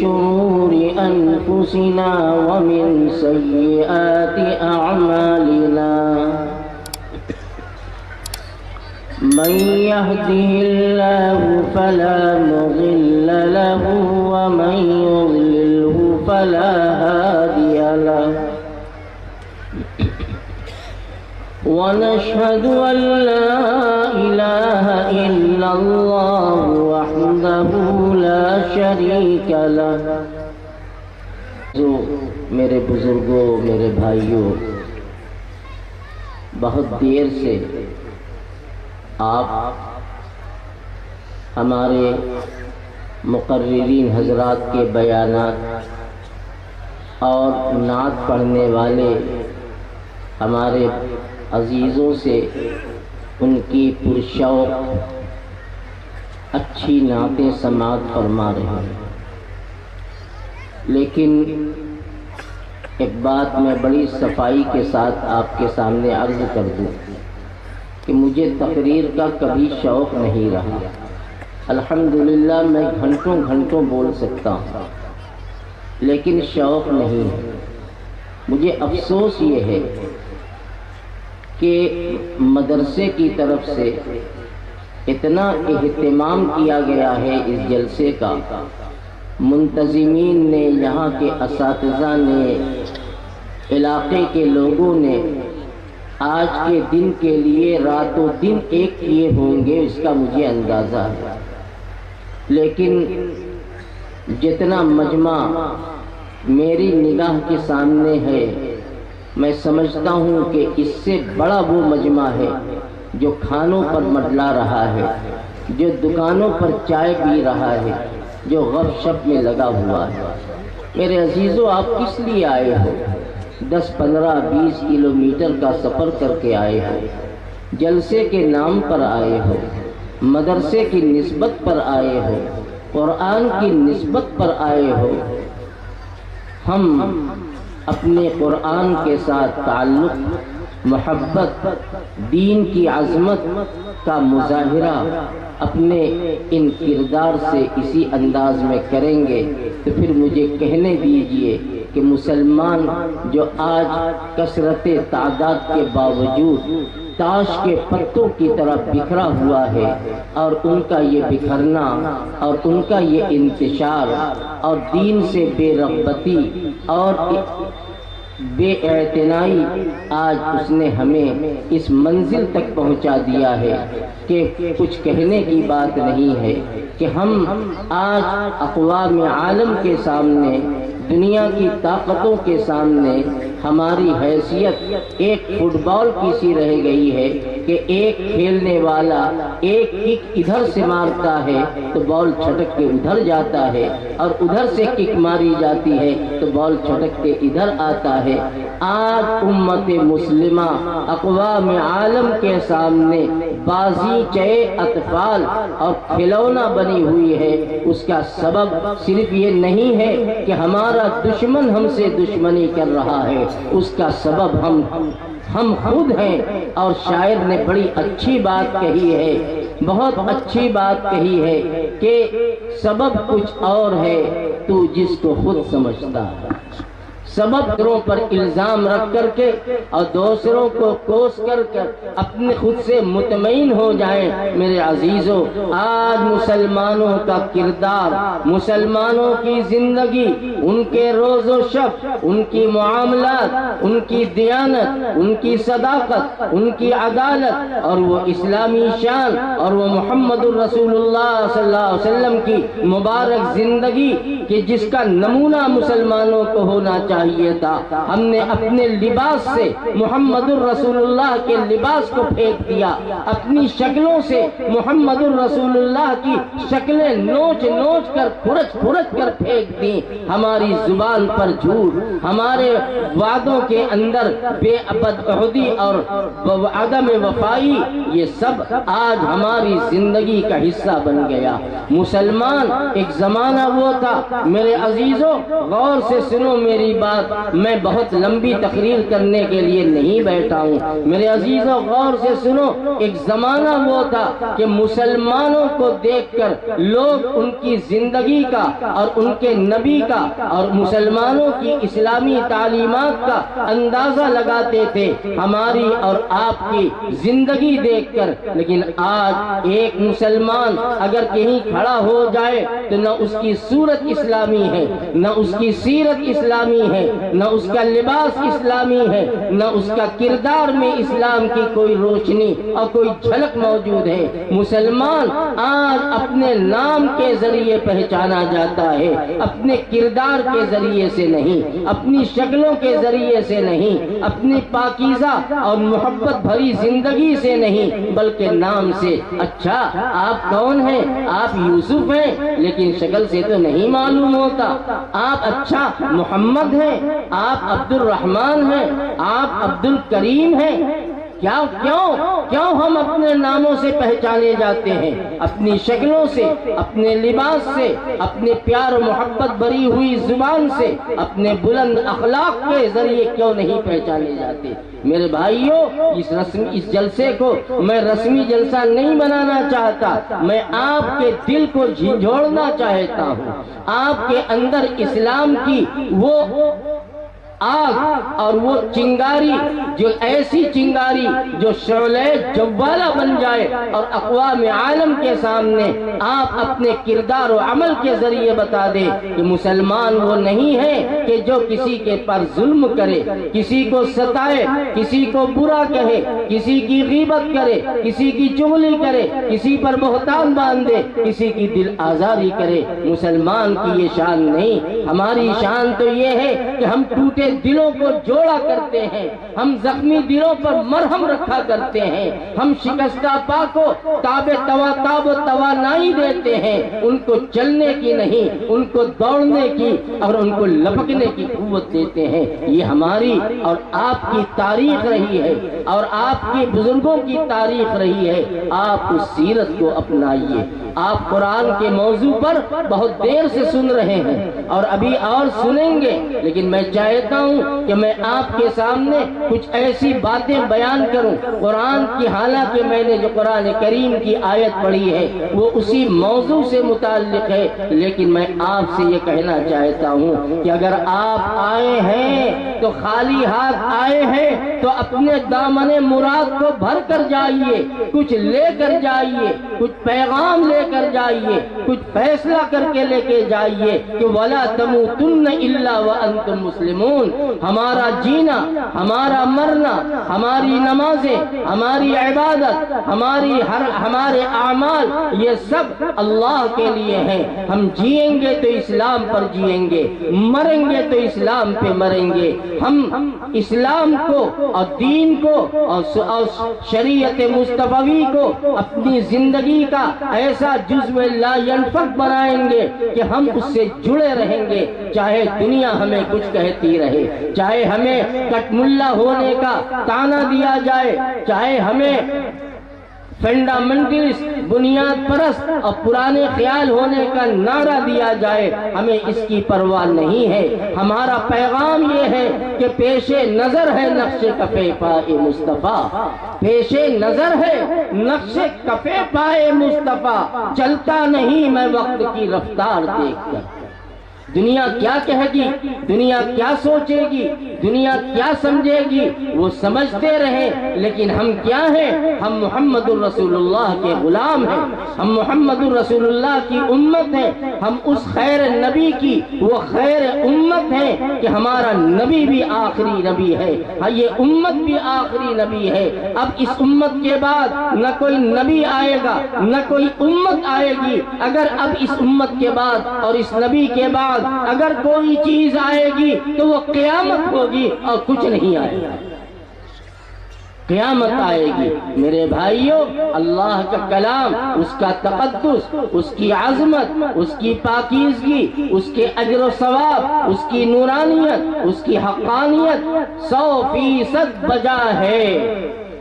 شرور أنفسنا ومن سيئات أعمالنا من يهده الله فلا مضل له ومن يضلله فلا هادي له ونشهد أن لا إله إلا الله وحده لا شريك له. میرے بزرگوں، میرے بھائیوں، بہت دیر سے آپ ہمارے مقررین حضرات کے بیانات اور نعت پڑھنے والے ہمارے عزیزوں سے ان کی پرشوق اچھی نعتیں سماعت فرما رہے ہیں. لیکن ایک بات میں بڑی صفائی کے ساتھ آپ کے سامنے عرض کر دوں کہ مجھے تقریر کا کبھی شوق نہیں رہا. الحمدللہ میں گھنٹوں گھنٹوں بول سکتا ہوں، لیکن شوق نہیں ہے. مجھے افسوس یہ ہے کہ مدرسے کی طرف سے اتنا اہتمام کیا گیا ہے اس جلسے کا، منتظمین نے، یہاں کے اساتذہ نے، علاقے کے لوگوں نے آج کے دن کے لیے رات و دن ایک کیے ہوں گے، اس کا مجھے اندازہ ہے. لیکن جتنا مجمع میری نگاہ کے سامنے ہے، میں سمجھتا ہوں کہ اس سے بڑا وہ مجمع ہے جو کھانوں پر مڈلا رہا ہے، جو دکانوں پر چائے پی رہا ہے، جو غپ شپ میں لگا ہوا ہے. میرے عزیزوں، آپ کس لیے آئے ہو؟ 10 15 20 کلومیٹر کا سفر کر کے آئے ہو، جلسے کے نام پر آئے ہو، مدرسے کی نسبت پر آئے ہو، قرآن کی نسبت پر آئے ہو. ہم اپنے قرآن کے ساتھ تعلق، محبت، دین کی عظمت کا مظاہرہ اپنے ان کردار سے اسی انداز میں کریں گے تو پھر مجھے کہنے دیجئے کہ مسلمان جو آج کثرت تعداد کے باوجود تاش کے پتوں کی طرح بکھرا ہوا ہے، اور ان کا یہ بکھرنا اور ان کا یہ انتشار اور دین سے بے رغبتی اور بے اعتنائی، آج اس نے ہمیں اس منزل تک پہنچا دیا ہے کہ کچھ کہنے کی بات نہیں ہے کہ ہم آج اقوام عالم کے سامنے، دنیا کی طاقتوں کے سامنے ہماری حیثیت ایک فٹ بال کی سی رہ گئی ہے کہ ایک کھیلنے والا ایک کک ادھر سے مارتا ہے تو بال چھٹک کے ادھر جاتا ہے، اور ادھر سے کک ماری جاتی ہے تو بال چھٹک کے ادھر آتا ہے. آج امت مسلمہ اقوام عالم کے سامنے بازیچے اطفال اور کھلونا بنی ہوئی ہے. اس کا سبب صرف یہ نہیں ہے کہ ہمارا دشمن ہم سے دشمنی کر رہا ہے، اس کا سبب ہم خود ہیں. اور شاعر نے بڑی اچھی بات کہی ہے، بہت اچھی بات کہی ہے کہ سبب کچھ اور ہے تو جس کو خود سمجھتا ہے. سبب دوسروں پر الزام رکھ کر کے اور دوسروں کو کوس کر اپنے خود سے مطمئن ہو جائیں. میرے عزیزوں، آج مسلمانوں کا کردار، مسلمانوں کی زندگی، ان کے روز و شب، ان کی معاملات، ان کی دیانت، ان کی صداقت، ان کی عدالت اور وہ اسلامی شان اور وہ محمد الرسول اللہ صلی اللہ علیہ وسلم کی مبارک زندگی کہ جس کا نمونہ مسلمانوں کو ہونا چاہیے تھا، ہم نے اپنے لباس سے محمد الرسول اللہ کے لباس کو پھینک دیا. اپنی شکلوں سے محمد الرسول اللہ کی شکلیں نوچ نوچ کر کھرچ کھرچ کر پھینک دی. ہماری زبان پر جھوٹ، ہمارے وعدوں کے اندر بے بدعہدی اور عدم وفائی، یہ سب آج ہماری زندگی کا حصہ بن گیا. مسلمان ایک زمانہ وہ تھا، میرے عزیزوں غور سے سنو میری بعد میں بہت لمبی تقریر کرنے کے لیے نہیں بیٹھا ہوں۔ میرے عزیزوں غور سے سنو، ایک زمانہ وہ تھا کہ مسلمانوں کو دیکھ کر لوگ ان کی زندگی کا اور ان کے نبی کا اور مسلمانوں کی اسلامی تعلیمات کا اندازہ لگاتے تھے ہماری اور آپ کی زندگی دیکھ کر۔ لیکن آج ایک مسلمان اگر کہیں کھڑا ہو جائے تو نہ اس کی صورت اسلامی ہے، نہ اس کی سیرت اسلامی ہے، نہ اس کا لباس اسلامی ہے، نہ اس کا کردار میں اسلام کی کوئی روشنی اور کوئی جھلک موجود ہے۔ مسلمان آج اپنے نام کے ذریعے پہچانا جاتا ہے، اپنے کردار کے ذریعے سے نہیں، اپنی شکلوں کے ذریعے سے نہیں، اپنی پاکیزہ اور محبت بھری زندگی سے نہیں، بلکہ نام سے۔ اچھا آپ کون ہیں؟ آپ یوسف ہیں، لیکن شکل سے تو نہیں معلوم ہوتا۔ آپ اچھا محمد ہیں، آپ عبد الرحمن ہیں، آپ عبد الکریم ہیں۔ کیوں ہم اپنے ناموں سے پہچانے جاتے ہیں؟ اپنی شکلوں سے، اپنے لباس سے، اپنے پیار و محبت بھری ہوئی زبان سے، اپنے بلند اخلاق کے ذریعے کیوں نہیں پہچانے جاتے؟ میرے بھائیوں، اس جلسے کو میں رسمی جلسہ نہیں بنانا چاہتا، میں آپ کے دل کو جھنجھوڑنا چاہتا ہوں۔ آپ کے اندر اسلام کی وہ آگ اور وہ چنگاری، جو ایسی چنگاری جو شعلہ جوالہ بن جائے اور اقوام عالم کے سامنے آپ اپنے کردار و عمل کے ذریعے بتا دیں کہ مسلمان وہ نہیں ہے کہ جو کسی کے پر ظلم کرے، کسی کو ستائے، کسی کو برا کہے، کسی کی غیبت کرے، کسی کی چغلی کرے، کسی پر بہتان باندھے، کسی کی دل آزاری کرے۔ مسلمان کی یہ شان نہیں، ہماری شان تو یہ ہے کہ ہم ٹوٹے دلوں کو جوڑا کرتے ہیں، ہم زخمی دلوں پر مرہم رکھا کرتے ہیں، ہم شکستہ پا کو تاب و توانائی دیتے ہیں، ان کو چلنے کی نہیں، ان کو دوڑنے کی اور ان کو لپکنے کی قوت دیتے ہیں۔ یہ ہماری اور آپ کی تاریخ رہی ہے اور آپ کے بزرگوں کی تاریخ رہی ہے۔ آپ اس سیرت کو اپنائیے۔ آپ قرآن کے موضوع پر بہت دیر سے سن رہے ہیں اور ابھی اور سنیں گے، لیکن میں چاہتا ہوں کہ میں آپ کے سامنے کچھ ایسی باتیں بیان کروں قرآن کی، حالانکہ میں نے جو قرآن کریم کی آیت پڑھی ہے وہ اسی موضوع سے متعلق ہے، لیکن میں آپ سے یہ کہنا چاہتا ہوں کہ اگر آپ آئے ہیں تو خالی ہاتھ آئے ہیں تو اپنے دامن مراد کو بھر کر جائیے، کچھ لے کر جائیے، کچھ پیغام لے کر جائیے، کچھ فیصلہ کر کے لے کے جائیے کہ وَلَا تَمُوتُنَّ إِلَّا وَأَنْتُمْ مُسْلِمُونَ۔ ہمارا جینا، ہمارا مرنا، ہماری نمازیں، ہماری عبادت، ہمارے اعمال، یہ سب اللہ کے لیے ہیں۔ ہم جئیں گے تو اسلام پر جئیں گے، مریں گے تو اسلام پہ مریں گے۔ ہم اسلام کو اور دین کو اور شریعت مصطفی کو اپنی زندگی کا ایسا جزو لا ینفک بنائیں گے کہ ہم اس سے جڑے رہیں گے، چاہے دنیا ہمیں کچھ کہتی رہے، چاہے ہمیں کٹ ملا ہونے کا تانا دیا جائے، چاہے ہمیں فنڈامنٹلسٹ، بنیاد پرست اور پرانے خیال ہونے کا نعرہ دیا جائے، ہمیں اس کی پرواہ نہیں ہے۔ ہمارا پیغام یہ ہے کہ پیش نظر ہے نقش کفے پائے مصطفیٰ، پیش نظر ہے نقش کفے پائے مصطفیٰ، چلتا نہیں میں وقت کی رفتار دیکھ کر۔ دنیا کیا کہے گی، دنیا کیا سوچے گی، دنیا کیا سمجھے گی، وہ سمجھتے رہیں، لیکن ہم کیا ہیں؟ ہم محمد الرسول اللہ کے غلام ہیں، ہم محمد الرسول اللہ کی امت ہیں، ہم اس خیر نبی کی وہ خیر امت ہیں کہ ہمارا نبی بھی آخری نبی ہے، یہ امت بھی آخری نبی ہے۔ اب اس امت کے بعد نہ کوئی نبی آئے گا، نہ کوئی امت آئے گی۔ اگر اب اس امت کے بعد اور اس نبی کے بعد اگر کوئی چیز آئے گی تو وہ قیامت ہوگی اور کچھ نہیں آئے گا، قیامت آئے گی۔ میرے بھائیوں، اللہ کا کلام، اس کا تقدس، اس کی عظمت، اس کی پاکیزگی، اس کے اجر و ثواب، اس کی نورانیت، اس کی حقانیت 100% بجا ہے۔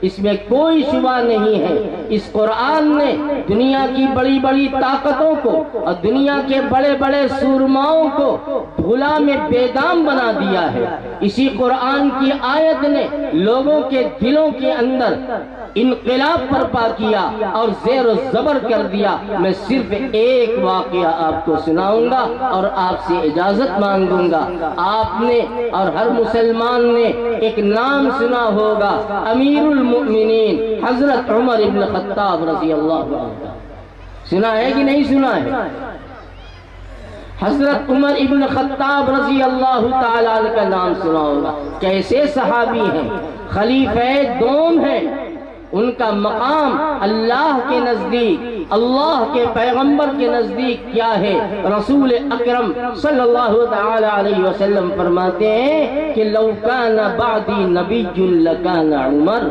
اس میں کوئی شبہ نہیں ہے۔ اس قرآن نے دنیا کی بڑی بڑی طاقتوں کو اور دنیا کے بڑے بڑے سورماؤں کو بھلا میں بیدام بنا دیا ہے۔ اسی قرآن کی آیت نے لوگوں کے دلوں کے اندر انقلاب برپا کیا اور زیر و زبر کر دیا۔ میں صرف ایک واقعہ آپ کو سناؤں گا اور آپ سے اجازت مانگوں گا۔ آپ نے اور ہر مسلمان نے ایک نام سنا ہوگا، امیر المؤمنین حضرت عمر ابن خطاب رضی اللہ عنہ۔ سنا ہے کہ نہیں سنا ہے؟ حضرت عمر ابن خطاب رضی اللہ تعالیٰ عنہ کا نام سنا ہوگا۔ کیسے صحابی ہیں، خلیفہ دوم ہیں، ان کا مقام اللہ کے نزدیک، اللہ کے پیغمبر کے نزدیک کیا ہے؟ رسول اکرم صلی اللہ تعالی علیہ وسلم فرماتے ہیں کہ لو کان بعدی نبی لکان عمر،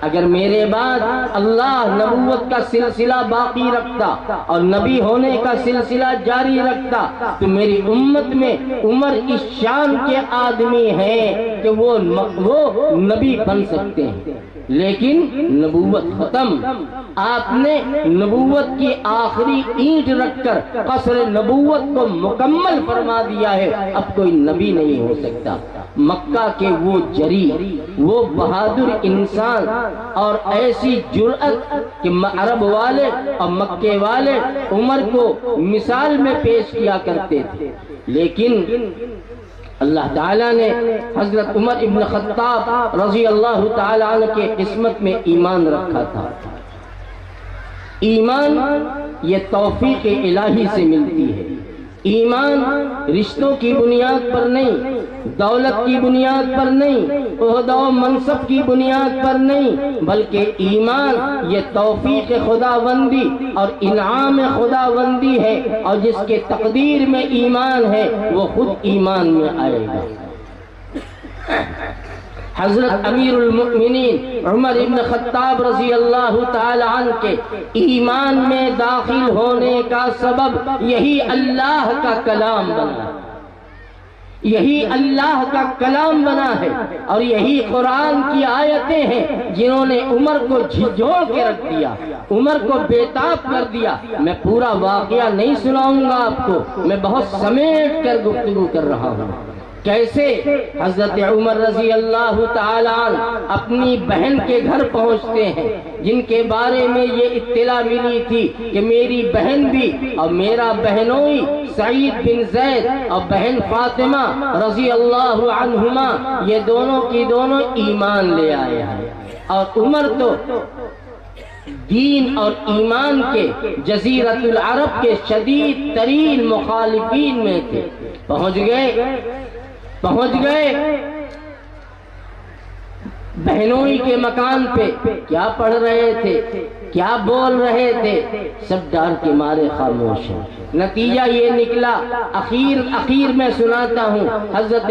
اگر میرے بعد اللہ نبوت کا سلسلہ باقی رکھتا اور نبی ہونے کا سلسلہ جاری رکھتا تو میری امت میں عمر اس شان کے آدمی ہیں کہ وہ نبی بن سکتے ہیں، لیکن نبوت ختم۔ آپ نے نبوت کی آخری اینٹ رکھ کر قصر نبوت کو مکمل فرما دیا ہے، اب کوئی نبی نہیں ہو سکتا۔ مکہ کے وہ جری، وہ بہادر انسان اور ایسی جرأت کہ عرب والے اور مکے والے عمر کو مثال میں پیش کیا کرتے تھے، لیکن اللہ تعالیٰ نے حضرت عمر ابن خطاب رضی اللہ تعالیٰ عنہ کے قسمت میں ایمان رکھا تھا۔ ایمان یہ توفیق الہی سے ملتی ہے۔ ایمان رشتوں کی بنیاد پر نہیں، دولت کی بنیاد پر نہیں، عہدہ و منصب کی بنیاد پر نہیں، بلکہ ایمان یہ توفیق خداوندی اور انعام خداوندی ہے، اور جس کے تقدیر میں ایمان ہے وہ خود ایمان میں آئے گا۔ حضرت امیر المؤمنین عمر ابن خطاب رضی اللہ تعالی عنہ کے ایمان میں داخل ہونے کا سبب یہی اللہ کا کلام بنا، یہی اللہ کا کلام بنا ہے، اور یہی قرآن کی آیتیں ہیں جنہوں نے عمر کو جھنجھوڑ کے رکھ دیا، عمر کو بےتاب کر دیا۔ میں پورا واقعہ نہیں سناؤں گا آپ کو، میں بہت سمیٹ کر گفتگو کر رہا ہوں۔ کیسے حضرت عمر رضی اللہ تعالیٰ عنہ اپنی بہن کے گھر پہنچتے ہیں، جن کے بارے میں یہ اطلاع ملی تھی کہ میری بہن بھی اور میرا بہنوئی سعید بن زید اور بہن فاطمہ رضی اللہ عنہما یہ دونوں کی دونوں ایمان لے آئے ہیں، اور عمر تو دین اور ایمان کے جزیرۃ العرب کے شدید ترین مخالفین میں تھے۔ پہنچ گئے بہنوئی کے مکان پہ، کیا پڑھ رہے تھے، کیا بول رہے تھے، سب ڈر کے مارے خاموش ہیں۔ نتیجہ یہ نکلا، اخیر میں سناتا ہوں، حضرت